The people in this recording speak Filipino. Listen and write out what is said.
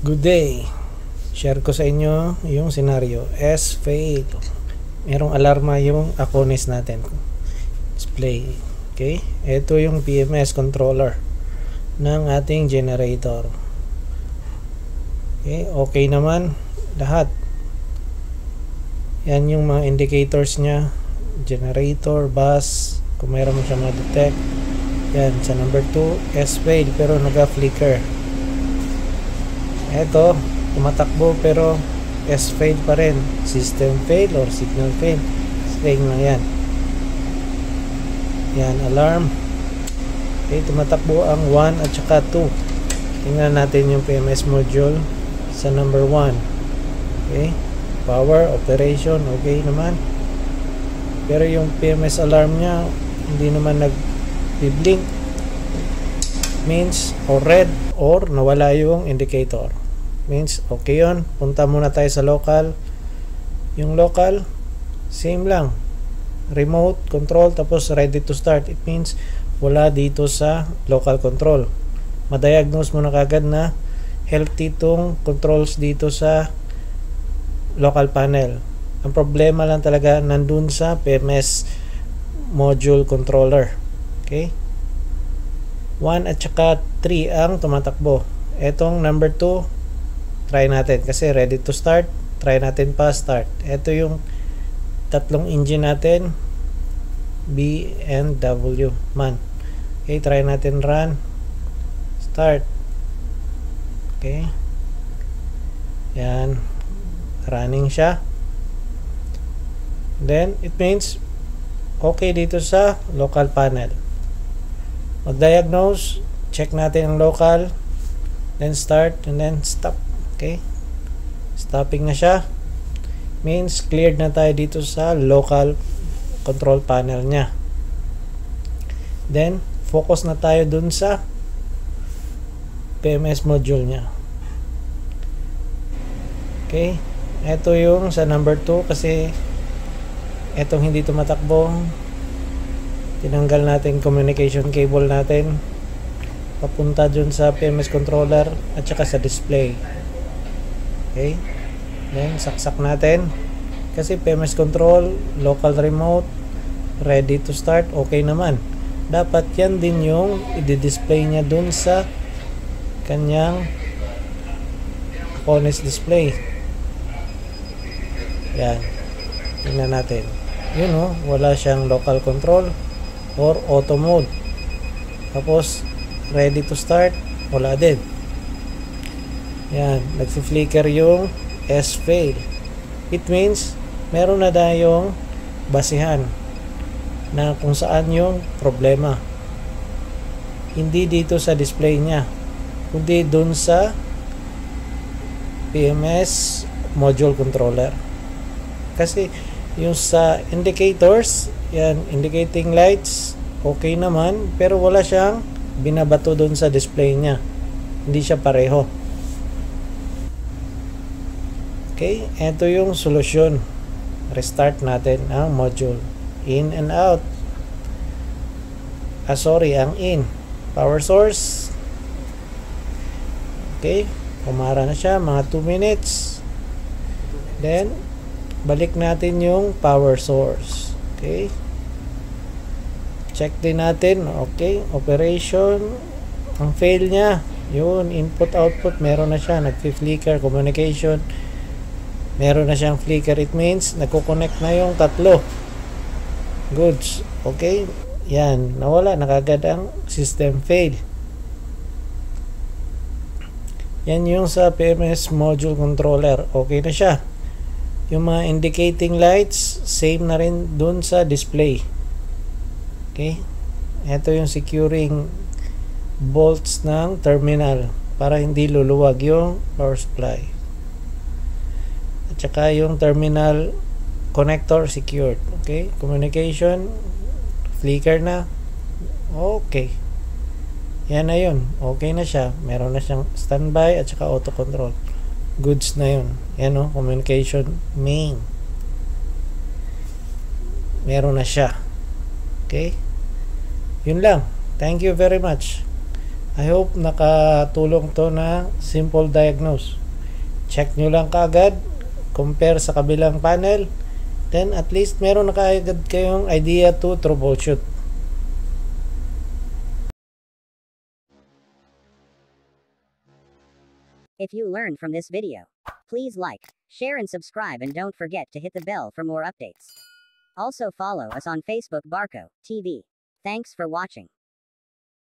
Good day. Share ko sa inyo yung scenario. S-fail. Merong alarma yung Aconis natin. Display. Okay? Ito yung PMS controller ng ating generator. Okay? Okay naman. Lahat. Yan yung mga indicators nya. Generator, bus. Kung mayroon mo siya ma-detect. Yan. Sa number 2, S-fail. Pero naga-flicker. Ito, tumatakbo pero S-fail pa rin. System fail or signal fail. Same lang yan. Yan, alarm. Okay, tumatakbo ang 1 at saka 2. Tingnan natin yung PMS module sa number 1. Okay, power, operation, okay naman. Pero yung PMS alarm nya, hindi naman nag-blink. Means, or red, or nawala yung indicator. Means okay yun. Punta muna tayo sa local. Yung local, same lang, remote control tapos ready to start. It means wala dito sa local control. Madiagnose mo na kagad na healthy tong controls dito sa local panel. Ang problema lang talaga nandun sa PMS module controller. Okay, 1 at saka 3 ang tumatakbo. Etong number 2, try natin kasi ready to start. Try natin pa start. Ito yung tatlong engine natin, B and W man. Okay, try natin run. Start. Okay. Yan. Running siya. Then, it means okay dito sa local panel. Mag-diagnose. Check natin ang local. Then start and then stop. Okay, stopping na siya. Means cleared na tayo dito sa local control panel nya. Then focus na tayo dun sa PMS module nya. Okay, ito yung sa number 2 kasi etong hindi tumatakbo, tinanggal natin communication cable natin papunta dun sa PMS controller at saka sa display. Okay, then saksak natin kasi PMS control, local remote, ready to start, okay naman. Dapat yan din yung i-display niya dun sa kanyang Aconis display. Yan, tingnan natin. Yun o, wala siyang local control or auto mode. Tapos ready to start, wala din. Yan, nagfi-flicker yung S-fail. It means meron na tayong basihan na kung saan yung problema. Hindi dito sa display niya, kundi dun sa PMS module controller. Kasi yung sa indicators, yan, indicating lights, okay naman, pero wala siyang binabato dun sa display niya. Hindi siya pareho. Okay, ito yung solusyon. Restart natin ang module. In and out. Ang in. Power source. Okay, kumara na siya, mga 2 minutes. Then, balik natin yung power source. Okay. Check din natin. Okay, operation. Ang fail niya, yun, input-output, meron na siya. Nag-flicker, communication. Meron na siyang flicker. It means nagko-connect na yung tatlo. Goods. Okay, yan, nawala na kagad ang system fail. Yan yung sa PMS module controller, okay na siya. Yung mga indicating lights, same na rin dun sa display. Okay, ito yung securing bolts ng terminal para hindi luluwag yung power supply. At saka yung terminal connector secured. Okay, communication, flicker na. Okay, yan na yun, okay na siya. Meron na siyang standby at saka auto control. Goods na yun. Yan o, communication main, meron na siya. Okay, yun lang. Thank you very much. I hope nakatulong to na simple diagnose. Check nyo lang kaagad, compare sa kabilang panel, then at least meron na kaagad kayong idea to troubleshoot. If you learned from this video, please like, share and subscribe, and don't forget to hit the bell for more updates. Also follow us on Facebook Barco TV. Thanks for watching.